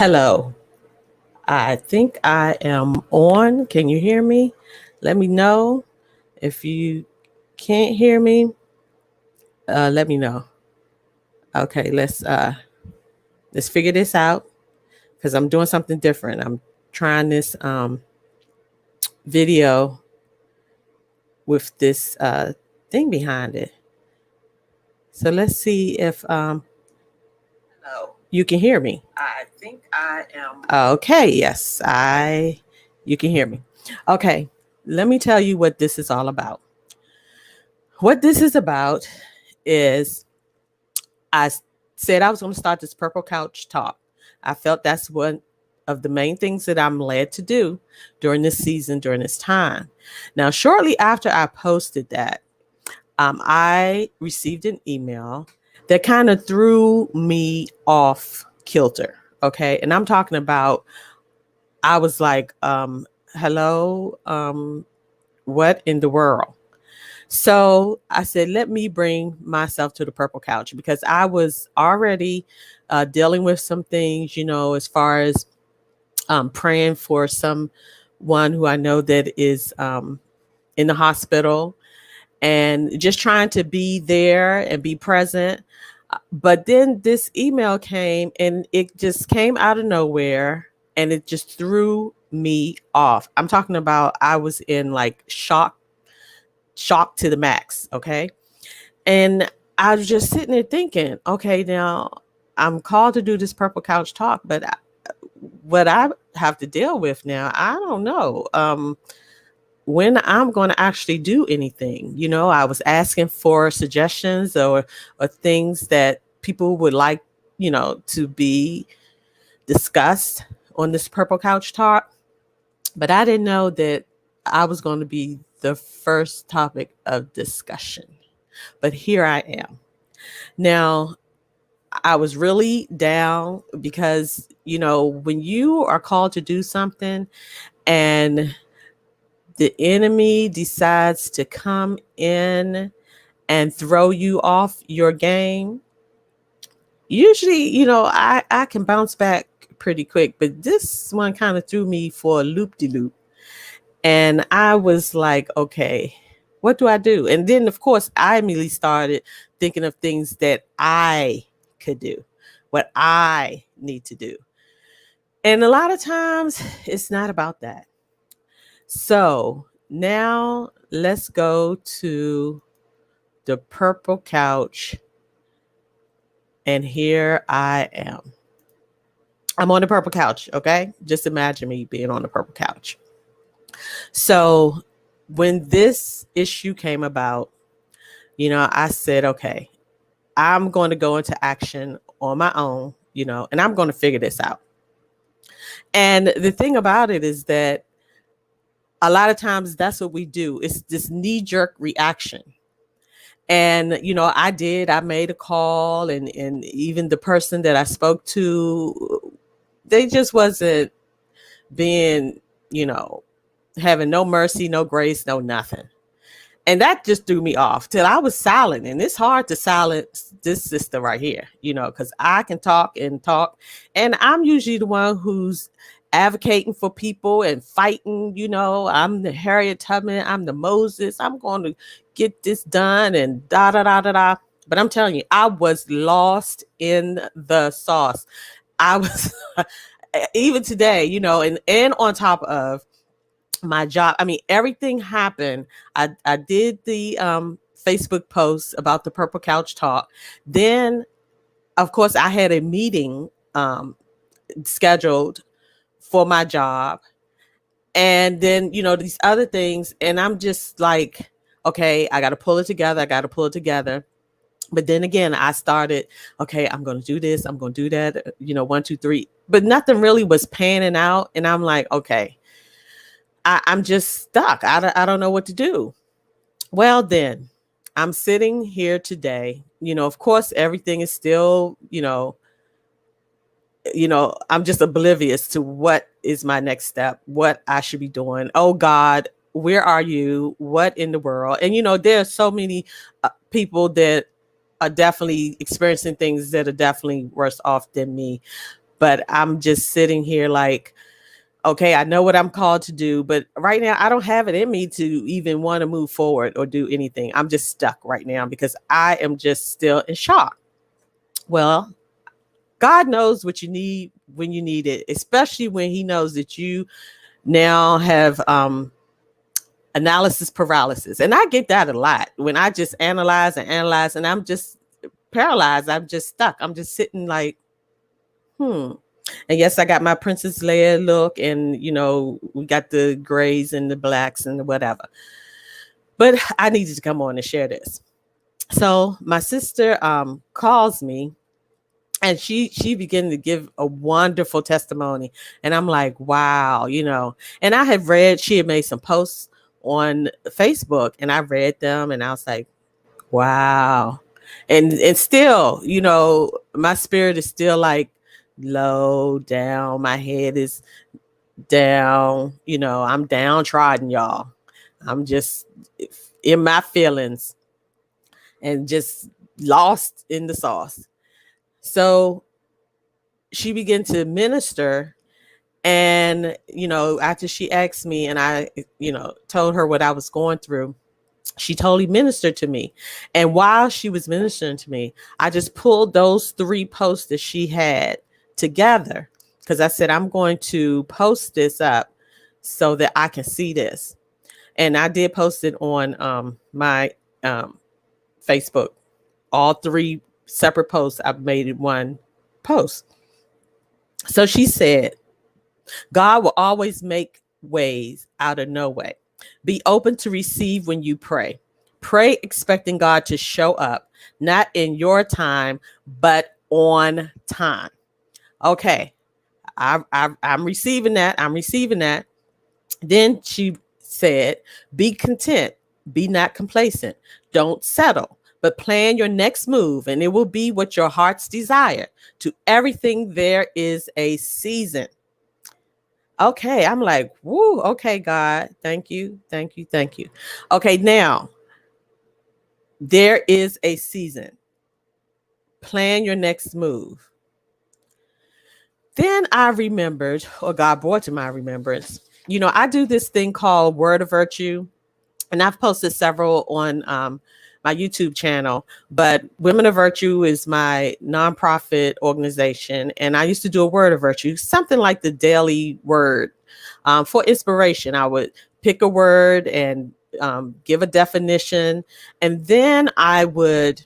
Hello. I think I am on. Can you hear me? Let me know. If you can't hear me, let me know. Okay, let's figure this out because I'm doing something different. I'm trying this video with this thing behind it. So let's see if hello, you can hear me. I think I am. Okay, yes, I you can hear me. Okay, let me tell you what this is all about. What this is about is I said I was going to start this Purple Couch talk. I felt that's one of the main things that I'm led to do during this season, during this time. Now, shortly after I posted that, I received an email that kind of threw me off kilter. Okay. And I'm talking about, I was like, hello, what in the world? So I said, let me bring myself to the Purple Couch because I was already dealing with some things, as far as praying for someone who I know that is in the hospital and just trying to be there and be present. But then this email came and it just came out of nowhere and it just threw me off. I'm talking about I was in like shock to the max. Okay. And I was just sitting there thinking, okay, now I'm called to do this Purple Couch talk, but what I have to deal with now, I don't know when I'm going to actually do anything. I was asking for suggestions or things that people would like, to be discussed on this Purple Couch talk. But I didn't know that I was going to be the first topic of discussion. But here I am. Now, I was really down because, when you are called to do something and the enemy decides to come in and throw you off your game, usually, I can bounce back pretty quick. But this one kind of threw me for a loop de loop. And I was like, okay, what do I do? And then, of course, I immediately started thinking of things that I could do, what I need to do. And a lot of times it's not about that. So now let's go to the Purple Couch. And here I am. I'm on the Purple Couch, okay? Just imagine me being on the Purple Couch. So when this issue came about, I said, okay, I'm going to go into action on my own, and I'm going to figure this out. And the thing about it is that a lot of times that's what we do. It's this knee-jerk reaction. And, I made a call and even the person that I spoke to, they just wasn't being, having no mercy, no grace, no nothing. And that just threw me off till I was silent. And it's hard to silence this sister right here, because I can talk and talk. And I'm usually the one who's advocating for people and fighting. I'm the Harriet Tubman. I'm the Moses. I'm going to get this done and da da da da da. But I'm telling you, I was lost in the sauce. I was even today, and on top of my job. I mean, everything happened. I did the Facebook post about the Purple Couch talk. Then, of course, I had a meeting scheduled for my job. And then, these other things. And I'm just like, okay, I got to pull it together. But then again, I started, okay, I'm going to do this. I'm going to do that, 1, 2, 3. But nothing really was panning out. And I'm like, okay, I'm just stuck. I don't know what to do. Well, then I'm sitting here today. Of course, everything is still, I'm just oblivious to what is my next step, what I should be doing. Oh God, where are you? What in the world? And, there are so many people that are definitely experiencing things that are definitely worse off than me. but I'm just sitting here like, okay, I know what I'm called to do, but right now I don't have it in me to even want to move forward or do anything. I'm just stuck right now because I am just still in shock. Well, God knows what you need when you need it, especially when He knows that you now have analysis paralysis. And I get that a lot when I just analyze and analyze and I'm just paralyzed. I'm just stuck. I'm just sitting like, hmm. And yes, I got my Princess Leia look, and we got the grays and the blacks and the whatever. But I needed to come on and share this. So my sister calls me, and she began to give a wonderful testimony, and I'm like, wow. And I had read, she had made some posts on Facebook, and I read them, and I was like, wow. And still, my spirit is still like low down. My head is down. I'm downtrodden, y'all. I'm just in my feelings and just lost in the sauce. So she began to minister. And, after she asked me and I, told her what I was going through, she totally ministered to me. And while she was ministering to me, I just pulled those 3 posts that she had together, because I said, I'm going to post this up so that I can see this. And I did post it on my Facebook. All 3 separate posts, I've made it one post. So she said, God will always make ways out of no way. Be open to receive when you pray. Pray expecting God to show up, not in your time, but on time. Okay, I'm receiving that. I'm receiving that. Then she said, be content, be not complacent, don't settle, but plan your next move, and it will be what your heart's desire. To everything, there is a season. Okay, I'm like, woo, okay, God, thank you, thank you, thank you. Okay, now, there is a season. Plan your next move. Then I remembered, or God brought to my remembrance, I do this thing called Word of Virtue, and I've posted several on my YouTube channel, but Women of Virtue is my nonprofit organization. And I used to do a Word of Virtue, something like the daily word. For inspiration, I would pick a word and give a definition, and then I would,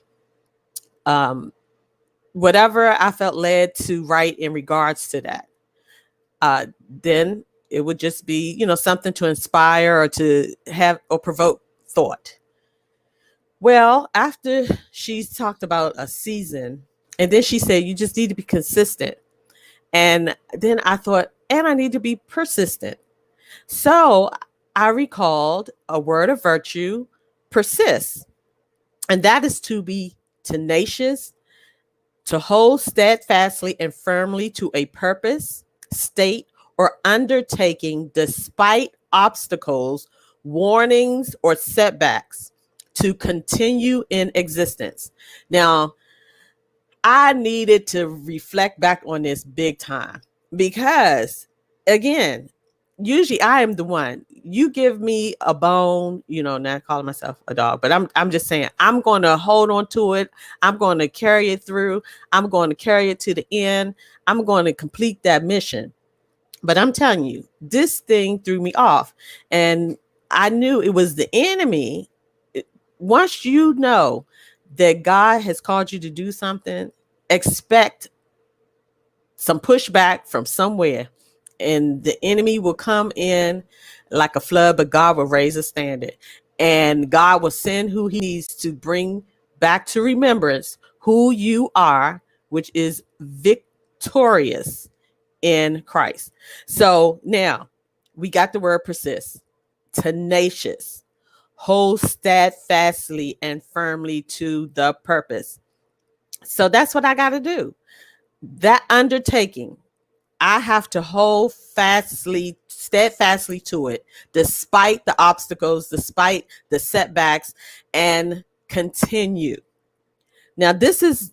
whatever I felt led to write in regards to that. Then it would just be, something to inspire or to have or provoke thought. Well, after she talked about a season, and then she said, you just need to be consistent. And then I thought, and I need to be persistent. So I recalled a word of virtue, persist. And that is to be tenacious, to hold steadfastly and firmly to a purpose, state, or undertaking despite obstacles, warnings, or setbacks, to continue in existence. Now, I needed to reflect back on this big time because, again, usually I am the one. You give me a bone, not calling myself a dog, but I'm just saying I'm going to hold on to it. I'm going to carry it through. I'm going to carry it to the end. I'm going to complete that mission. But I'm telling you, this thing threw me off, and I knew it was the enemy. Once you know that God has called you to do something, expect some pushback from somewhere, and the enemy will come in like a flood, but God will raise a standard, and God will send who he needs to bring back to remembrance who you are, which is victorious in Christ. So now we got the word persist, tenacious, hold steadfastly and firmly to the purpose. So that's what I got to do. That undertaking, I have to hold steadfastly to it, despite the obstacles, despite the setbacks, and continue. Now, this is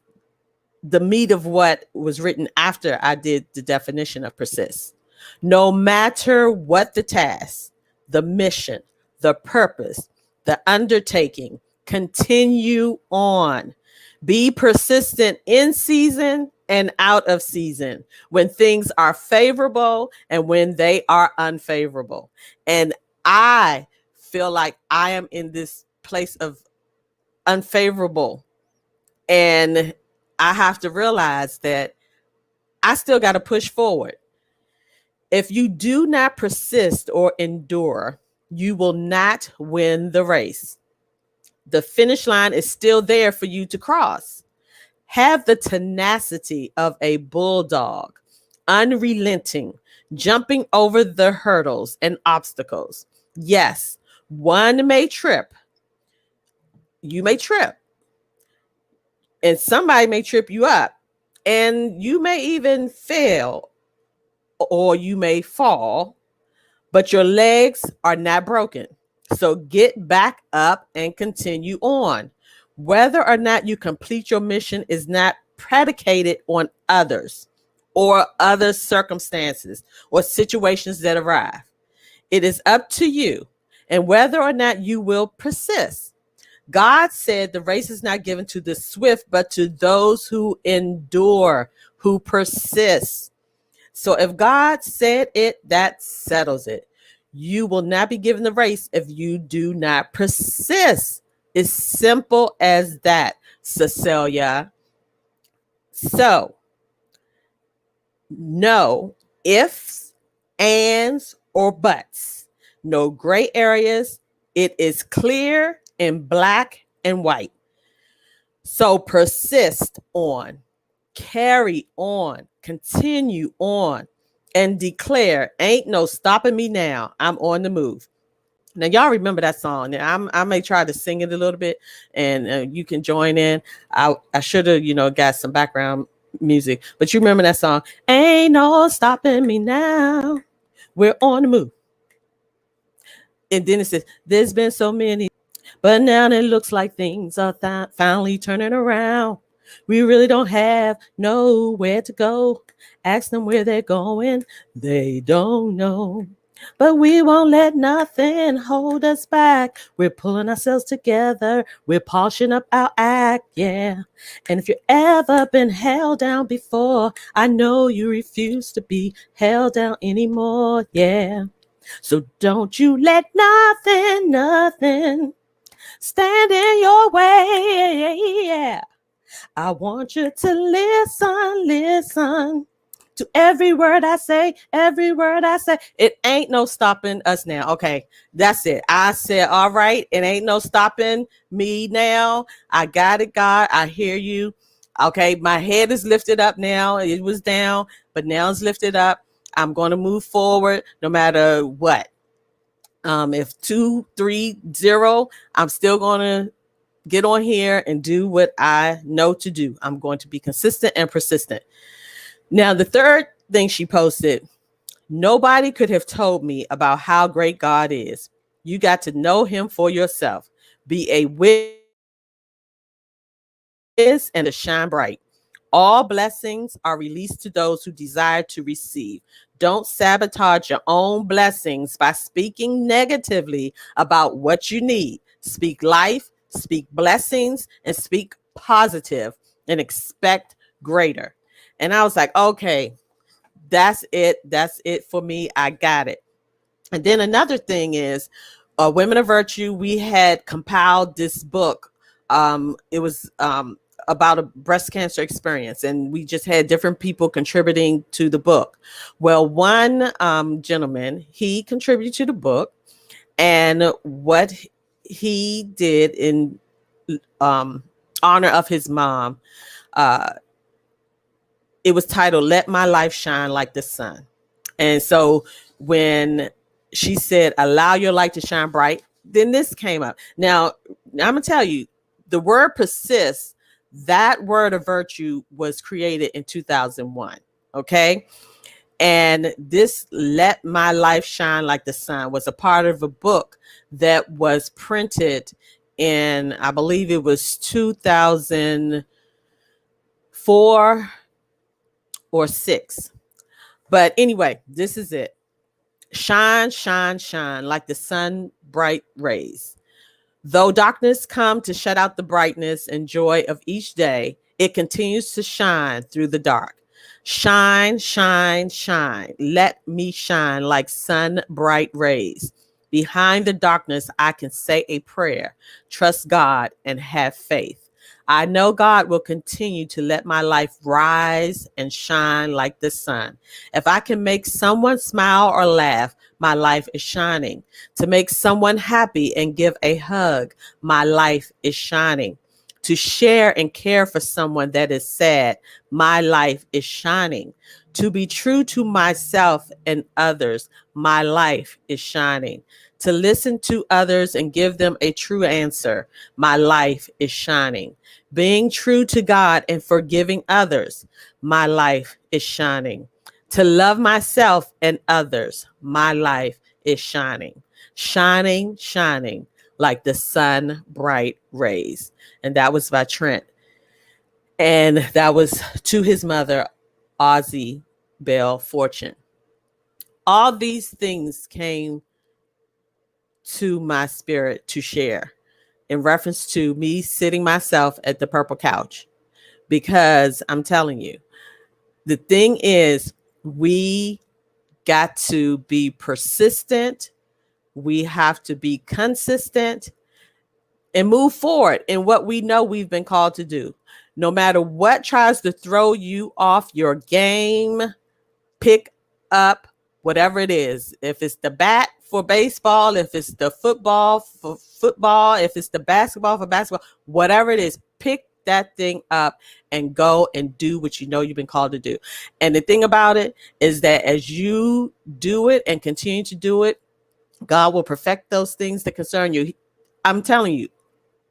the meat of what was written after I did the definition of persist. No matter what the task, the mission, the purpose, the undertaking, continue on. Be persistent in season and out of season, when things are favorable and when they are unfavorable. And I feel like I am in this place of unfavorable. And I have to realize that I still got to push forward. If you do not persist or endure, you will not win the race. The finish line is still there for you to cross. Have the tenacity of a bulldog, unrelenting, jumping over the hurdles and obstacles. Yes, one may trip. You may trip, and somebody may trip you up, and you may even fail or you may fall, but your legs are not broken. So get back up and continue on. Whether or not you complete your mission is not predicated on others or other circumstances or situations that arrive. It is up to you and whether or not you will persist. God said the race is not given to the swift, but to those who endure, who persist. So if God said it, that settles it. You will not be given the race if you do not persist. It's simple as that, Cecilia. So, no ifs, ands, or buts. No gray areas. It is clear in black and white. So persist on, carry on, continue on, and declare, ain't no stopping me now. I'm on the move. Now, y'all remember that song. Now, I may try to sing it a little bit, and you can join in. I should have, got some background music, but you remember that song? Ain't no stopping me now. We're on the move. And then it says, there's been so many, but now it looks like things are finally turning around. We really don't have nowhere to go. Ask them where they're going. They don't know. But we won't let nothing hold us back. We're pulling ourselves together. We're polishing up our act, yeah. And if you've ever been held down before, I know you refuse to be held down anymore, yeah. So don't you let nothing stand in your way, yeah. I want you to listen to every word I say, every word I say. It ain't no stopping us now. Okay, that's it. I said, all right, it ain't no stopping me now. I got it, God. I hear you. Okay, my head is lifted up now. It was down, but now it's lifted up. I'm going to move forward no matter what. If 2, 3, 0, I'm still going to get on here and do what I know to do. I'm going to be consistent and persistent. Now, the third thing she posted, nobody could have told me about how great God is. You got to know him for yourself. Be a witness and to shine bright. All blessings are released to those who desire to receive. Don't sabotage your own blessings by speaking negatively about what you need. Speak life, speak blessings, and speak positive and expect greater. And I was like, okay, that's it. That's it for me. I got it. And then another thing is, Women of Virtue, we had compiled this book. It was about a breast cancer experience, and we just had different people contributing to the book. Well, one gentleman, he contributed to the book, and what he did in honor of his mom, it was titled "Let My Life Shine Like the Sun." And so when she said, allow your light to shine bright, then this came up. Now, I'm going to tell you, the word persist, that word of virtue was created in 2001. Okay. And this Let My Life Shine Like the Sun was a part of a book that was printed in, I believe it was 2004 4 or 6. But anyway, this is it. Shine, shine, shine like the sun bright rays. Though darkness come to shut out the brightness and joy of each day, it continues to shine through the dark. Shine, shine, shine. Let me shine like sun bright rays. Behind the darkness, I can say a prayer, trust God, and have faith. I know God will continue to let my life rise and shine like the sun. If I can make someone smile or laugh, my life is shining. To make someone happy and give a hug, my life is shining. To share and care for someone that is sad, my life is shining. To be true to myself and others, my life is shining. To listen to others and give them a true answer, my life is shining. Being true to God and forgiving others, my life is shining. To love myself and others, my life is shining. Shining, shining like the sun bright rays. And that was by Trent. And that was to his mother, Ozzie Bell Fortune. All these things came to my spirit to share in reference to me sitting myself at the purple couch. Because I'm telling you, the thing is, we got to be persistent. We have to be consistent and move forward in what we know we've been called to do. No matter what tries to throw you off your game, pick up whatever it is. If it's the bat for baseball, if it's the football for football, if it's the basketball for basketball, whatever it is, pick that thing up and go and do what you know you've been called to do. And the thing about it is that as you do it and continue to do it, God will perfect those things that concern you. I'm telling you,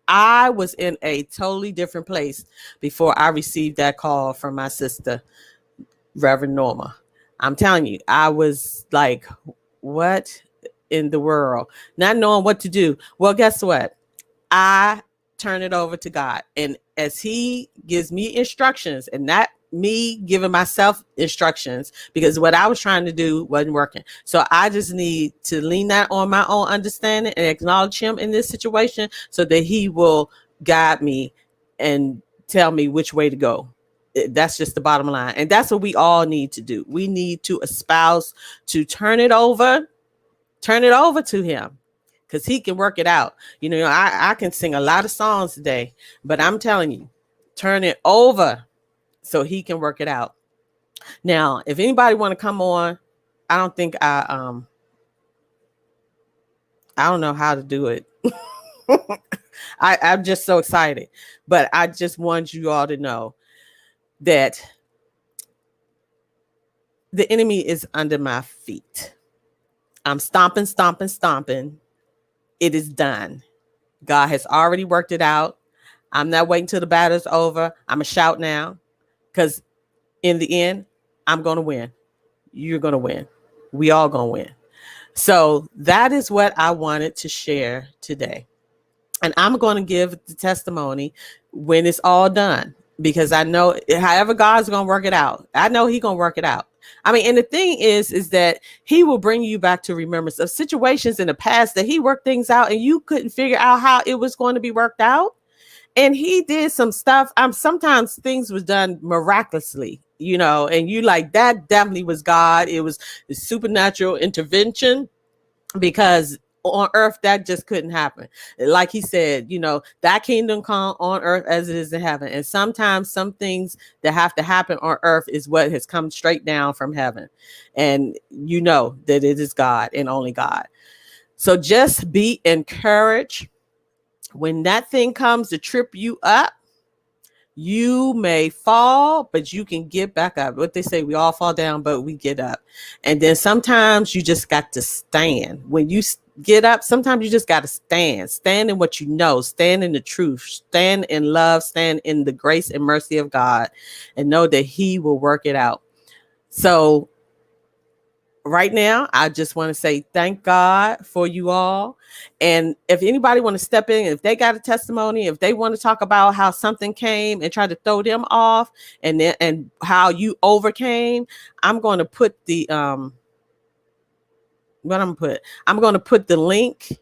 I was in a totally different place before I received that call from my sister, Reverend Norma. I'm telling you, I was like, what in the world? Not knowing what to do. Well, guess what? I turn it over to God. And as He gives me instructions, and not me giving myself instructions, because what I was trying to do wasn't working. So I just need to lean that on my own understanding and acknowledge Him in this situation so that He will guide me and tell me which way to go. That's just the bottom line. And that's what we all need to do. We need to espouse to turn it over to Him, because He can work it out. You know, I can sing a lot of songs today, but I'm telling you, turn it over so He can work it out. Now, if anybody want to come on, I don't think I don't know how to do it. I'm just so excited, but I just want you all to know that the enemy is under my feet. I'm stomping, stomping, stomping. It is done. God has already worked it out. I'm not waiting till the battle's over. I'm going to shout now, because in the end, I'm going to win. You're going to win. We all going to win. So that is what I wanted to share today. And I'm going to give the testimony when it's all done, because I know however God's going to work it out, I know He's going to work it out. I mean, and the thing is that He will bring you back to remembrance of situations in the past that He worked things out and you couldn't figure out how it was going to be worked out. And He did some stuff. Sometimes things was done miraculously, you know, and you like, that definitely was God. It was the supernatural intervention, because on earth that just couldn't happen. Like He said, you know, that kingdom come on earth as it is in heaven. And sometimes some things that have to happen on earth is what has come straight down from heaven. And you know that it is God and only God. So just be encouraged. When that thing comes to trip you up, you may fall, but you can get back up. What they say, we all fall down, but we get up. And then sometimes you just got to stand. When you get up, sometimes you just got to stand in what you know, stand in the truth, stand in love, stand in the grace and mercy of God, and know that He will work it out. So right now, I just want to say thank God for you all. And if anybody want to step in, if they got a testimony, if they want to talk about how something came and try to throw them off, and how you overcame, I'm going to put the what I'm gonna put. I'm going to put the link.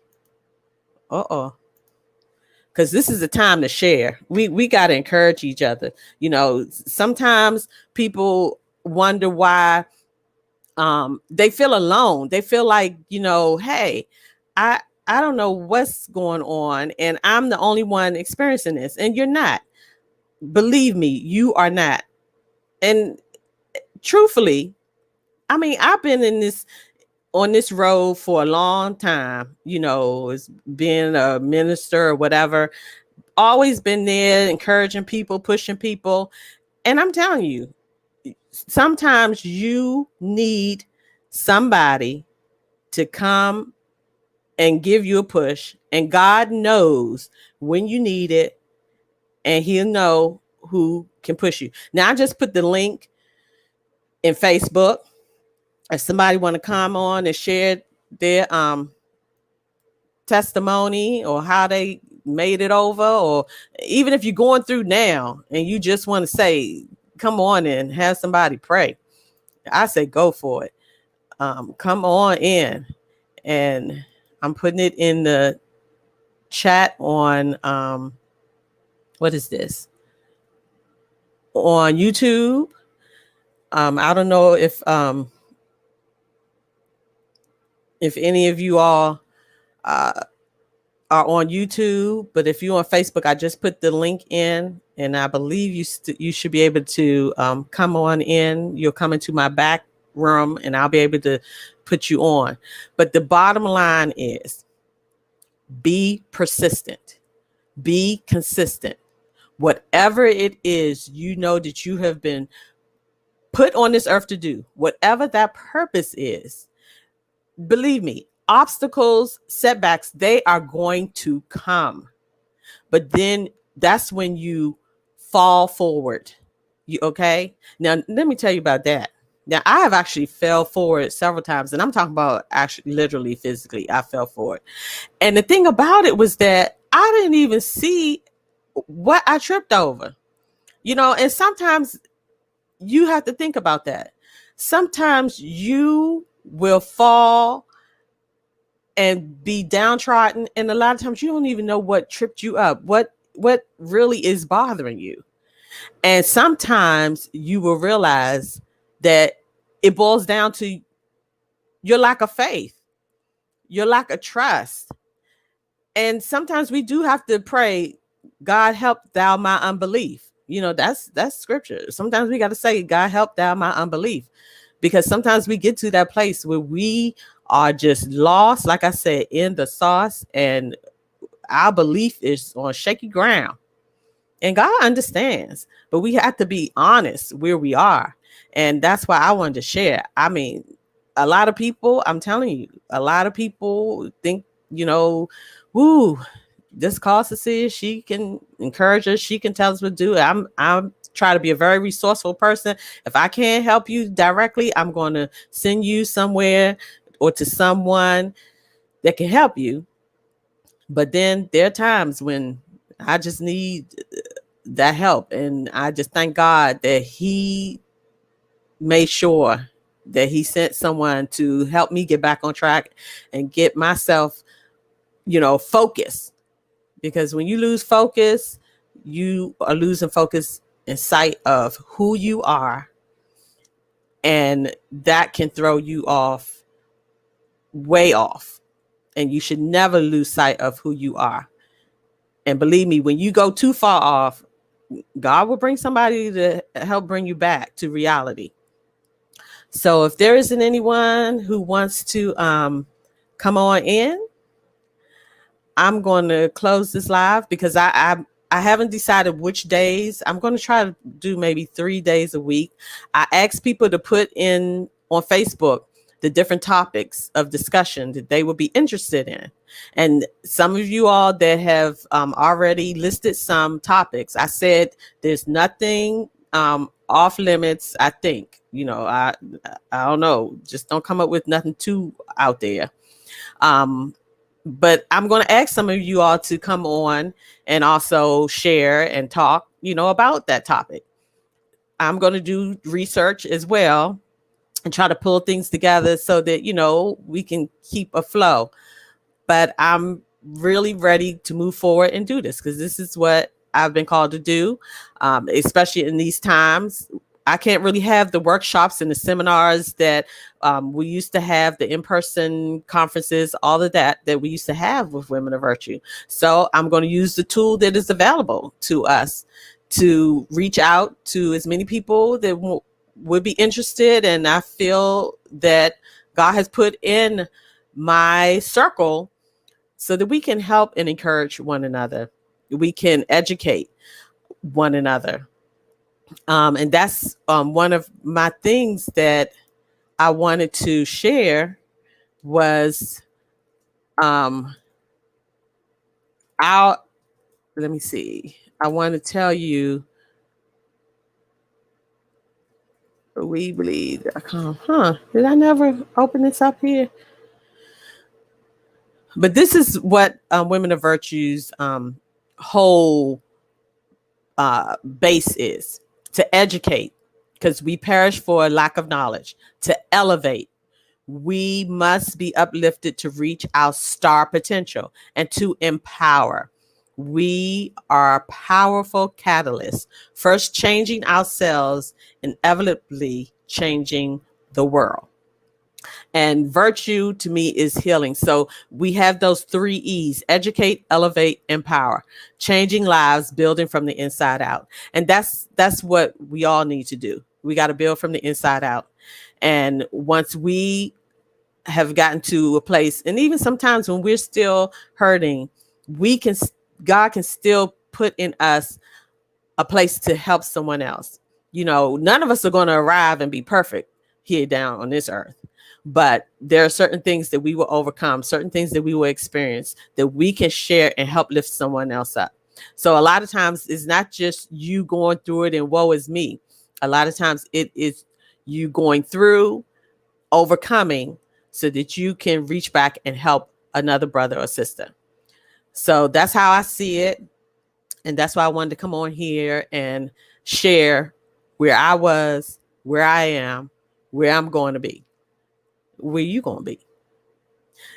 Uh-oh. Because this is a time to share. We got to encourage each other. Sometimes people wonder why they feel alone. They feel like, hey, I I don't know what's going on, and I'm the only one experiencing this, and you're not. Believe me, you are not. And truthfully, I mean, I've been in this on this road for a long time, as being a minister or whatever, always been there encouraging people, pushing people. And I'm telling you, sometimes you need somebody to come and give you a push, and God knows when you need it, and he'll know who can push you. Now I just put the link in Facebook. If somebody want to come on and share their testimony or how they made it over, or even if you're going through now and you just want to say, come on and have somebody pray, I say go for it. Come on in. And I'm putting it in the chat on what is this, on YouTube. I don't know if any of you all are on YouTube, but if you're on Facebook, I just put the link in, and I believe you should be able to come on in. You'll come into my back room, and I'll be able to put you on. But the bottom line is, be persistent, be consistent. Whatever it is, that you have been put on this earth to do, whatever that purpose is, believe me, obstacles, setbacks, they are going to come. But then that's when you fall forward. Okay? Now, let me tell you about that. Now, I have actually fell forward several times, and I'm talking about actually literally physically. I fell forward. And the thing about it was that I didn't even see what I tripped over. And sometimes you have to think about that. Sometimes you will fall and be downtrodden, and a lot of times you don't even know what tripped you up, what really is bothering you. And sometimes you will realize that it boils down to your lack of faith, your lack of trust. And sometimes we do have to pray, God, help thou my unbelief. That's scripture. Sometimes we got to say, God, help thou my unbelief, because sometimes we get to that place where we are just lost, like I said, in the sauce, and our belief is on shaky ground. And God understands, but we have to be honest where we are. And that's why I wanted to share. I mean, a lot of people, I'm telling you, a lot of people think, woo, this call Cecilia, she can encourage us, she can tell us what to do. I'm try to be a very resourceful person. If I can't help you directly, I'm going to send you somewhere or to someone that can help you. But then there are times when I just need that help. And I just thank God that he made sure that he sent someone to help me get back on track and get myself, focused. Because when you lose focus, you are losing focus in sight of who you are. And that can throw you off, way off. And you should never lose sight of who you are. And believe me, when you go too far off, God will bring somebody to help bring you back to reality. So if there isn't anyone who wants to come on in, I'm going to close this live, because I haven't decided which days. I'm going to try to do maybe 3 days a week. I asked people to put in on Facebook the different topics of discussion that they would be interested in. And some of you all that have already listed some topics, I said there's nothing off limits. I think, I don't know. Just don't come up with nothing too out there. Um, but I'm going to ask some of you all to come on and also share and talk, about that topic. I'm going to do research as well and try to pull things together so that, we can keep a flow. But I'm really ready to move forward and do this because this is what I've been called to do, especially in these times. I can't really have the workshops and the seminars that we used to have, the in-person conferences, all of that we used to have with Women of Virtue. So I'm going to use the tool that is available to us to reach out to as many people that would be interested. And I feel that God has put in my circle so that we can help and encourage one another. We can educate one another. And that's one of my things that I wanted to share was our, let me see. I want to tell you, we believe, did I never open this up here? But this is what Women of Virtue's whole base is: to educate, because we perish for a lack of knowledge; to elevate, we must be uplifted to reach our star potential; and to empower. We are powerful catalysts, first changing ourselves, inevitably changing the world. And virtue to me is healing. So we have those 3 E's: educate, elevate, empower, changing lives, building from the inside out. And that's what we all need to do. We got to build from the inside out. And once we have gotten to a place, and even sometimes when we're still hurting, we can, God can still put in us a place to help someone else. None of us are going to arrive and be perfect here down on this earth. But there are certain things that we will overcome, certain things that we will experience that we can share and help lift someone else up. So a lot of times it's not just you going through it and woe is me. A lot of times it is you going through, overcoming, so that you can reach back and help another brother or sister. So that's how I see it. And that's why I wanted to come on here and share where I was, where I am, where I'm going to be, where you going to be.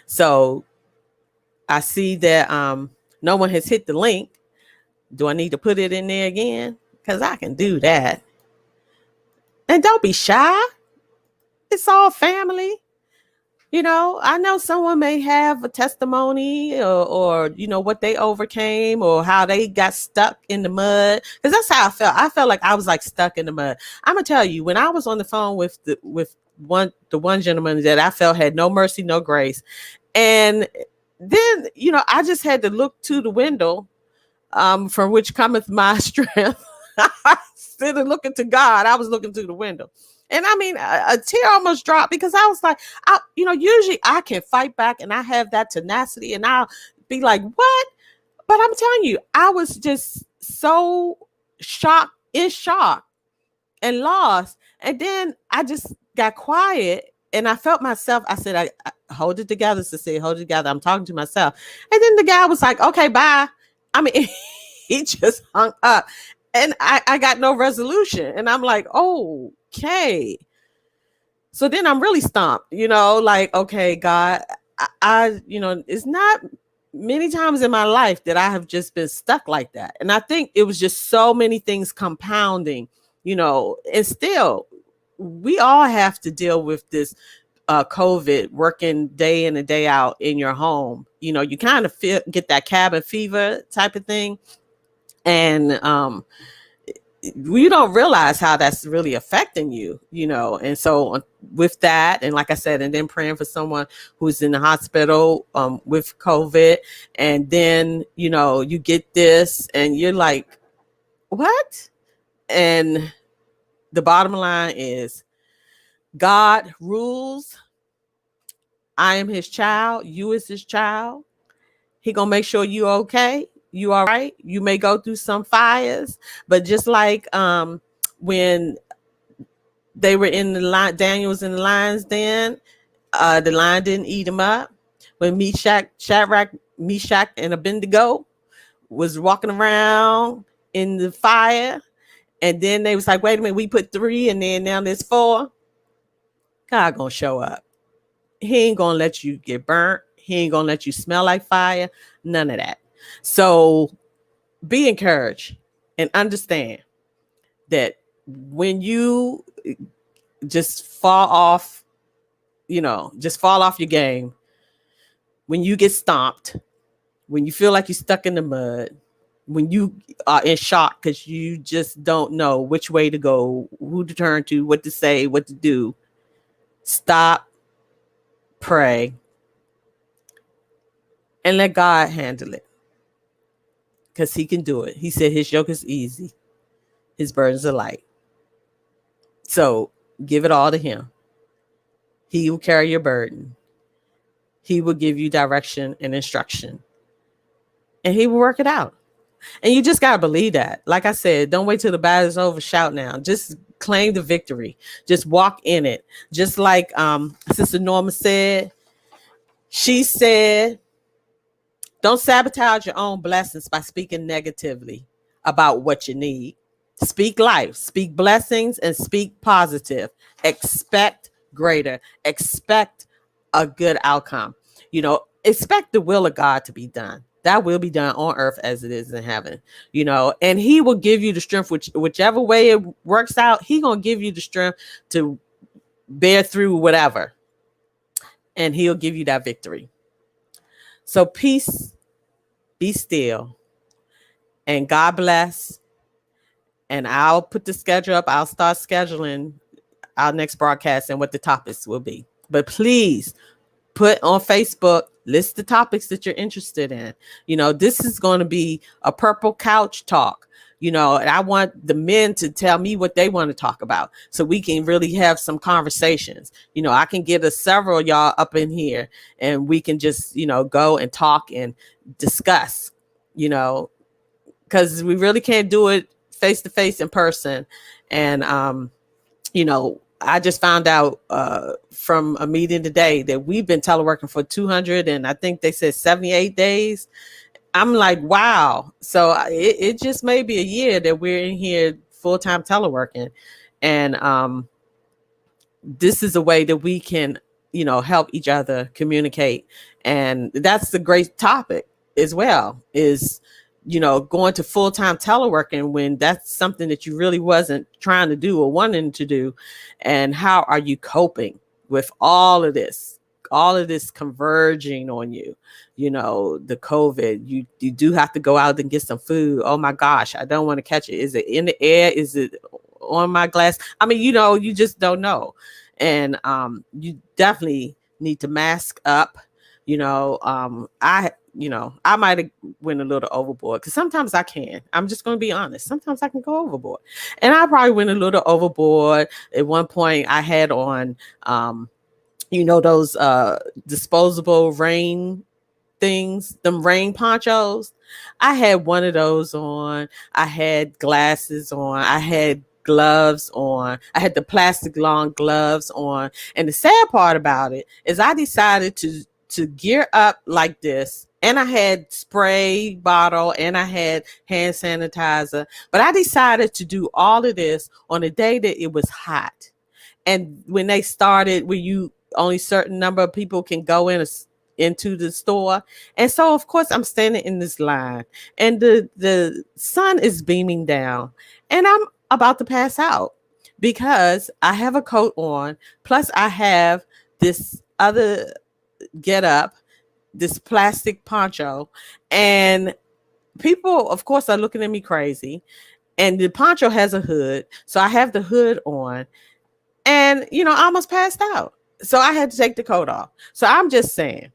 So I see that no one has hit the link. Do I need to put it in there again? Because I can do that. And don't be shy. It's all family. I know someone may have a testimony or what they overcame or how they got stuck in the mud. Because that's how I felt. I felt like I was like stuck in the mud. I'm gonna tell you, when I was on the phone with the one gentleman that I felt had no mercy, no grace, and then I just had to look to the window, from which cometh my strength. Instead of looking to God, I was looking to the window. And I mean, a tear almost dropped because I was like, usually I can fight back and I have that tenacity and I'll be like, what? But I'm telling you, I was just so in shock and lost. And then I just got quiet and I felt myself. I said, I hold it together, Cecilia, hold it together. I'm talking to myself. And then the guy was like, okay, bye. I mean, he just hung up. And I got no resolution. And I'm like, okay. So then I'm really stumped, like, okay, God, it's not many times in my life that I have just been stuck like that. And I think it was just so many things compounding, and still we all have to deal with this COVID, working day in and day out in your home. You kind of get that cabin fever type of thing. And you don't realize how that's really affecting you, and so with that, and like I said, and then praying for someone who's in the hospital with COVID, and then you get this and you're like, what? And the bottom line is, God rules. I am his child, you is his child. He gonna make sure you okay, you all right. You may go through some fires, but just like when they were in the line, Daniel was in the lion's den. The lion didn't eat him up. When Shadrach, Meshach, and Abednego was walking around in the fire, and then they was like, "Wait a minute, we put three, and then now there's four." God gonna show up. He ain't gonna let you get burnt. He ain't gonna let you smell like fire. None of that. So be encouraged and understand that when you just fall off, just fall off your game, when you get stomped, when you feel like you're stuck in the mud, when you are in shock because you just don't know which way to go, who to turn to, what to say, what to do, stop, pray, and let God handle it, because he can do it. He said his yoke is easy, his burdens are light. So give it all to him. He will carry your burden. He will give you direction and instruction, and he will work it out. And you just got to believe that. Like I said, don't wait till the battle's over. Shout now. Just claim the victory. Just walk in it. Just like Sister Norma said, she said, don't sabotage your own blessings by speaking negatively about what you need. Speak life, speak blessings, and speak positive. Expect greater. Expect a good outcome. Expect the will of God to be done. That will be done on earth as it is in heaven. And he will give you the strength, whichever way it works out, he gonna give you the strength to bear through whatever. And he'll give you that victory. So peace, be still, and God bless. And I'll put the schedule up. I'll start scheduling our next broadcast and what the topics will be. But please put on Facebook, list the topics that you're interested in. This is going to be a purple couch talk. And I want the men to tell me what they want to talk about so we can really have some conversations. I can get several of y'all up in here and we can just, go and talk and discuss, because we really can't do it face to face in person. And, I just found out from a meeting today that we've been teleworking for 200 and I think they said 78 days. I'm like, wow. So it just may be a year that we're in here full-time teleworking. And this is a way that we can, help each other communicate. And that's the great topic as well, is going to full-time teleworking when that's something that you really wasn't trying to do or wanting to do. And how are you coping with all of this converging on you? The COVID, you do have to go out and get some food. Oh my gosh, I don't want to catch it. Is it in the air? Is it on my glass? I mean, you just don't know. And you definitely need to mask up. I might have went a little overboard, because sometimes I'm just going to be honest. Sometimes I can go overboard, and I probably went a little overboard. At one point I had on, those disposable rain things, them rain ponchos. I had one of those on. I had glasses on. I had gloves on. I had the plastic long gloves on. And the sad part about it is I decided to gear up like this. And I had spray bottle and I had hand sanitizer. But I decided to do all of this on a day that it was hot. And when they started, where you only certain number of people can go into the store. And so of course I'm standing in this line and the sun is beaming down and I'm about to pass out because I have a coat on, plus I have this other get up, this plastic poncho, and people of course are looking at me crazy. And the poncho has a hood, so I have the hood on, and I almost passed out. So I had to take the coat off. So I'm just saying,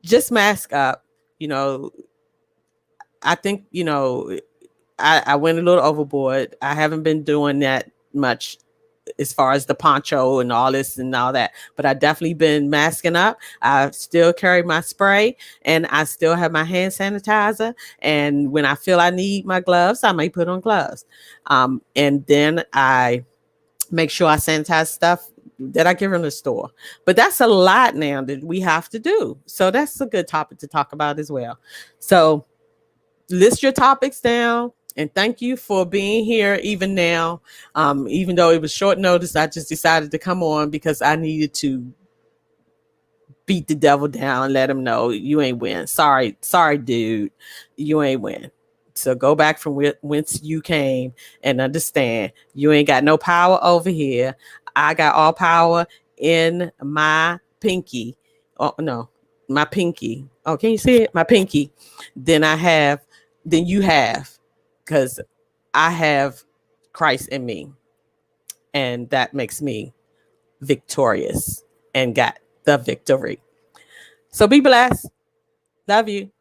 just mask up. I think, I went a little overboard. I haven't been doing that much as far as the poncho and all this and all that. But I definitely been masking up. I still carry my spray and I still have my hand sanitizer. And when I feel I need my gloves, I may put on gloves. And then I make sure I sanitize stuff that I give in the store. But that's a lot now that we have to do. So that's a good topic to talk about as well. So list your topics down. And thank you for being here even now. Even though it was short notice, I just decided to come on because I needed to beat the devil down and let him know you ain't win. Sorry, dude, you ain't win. So go back from whence you came and understand you ain't got no power over here. I got all power in my pinky. Oh no, my pinky. Oh, can you see it? My pinky. Then I have, then you have, because I have Christ in me, and that makes me victorious and got the victory. So be blessed. Love you.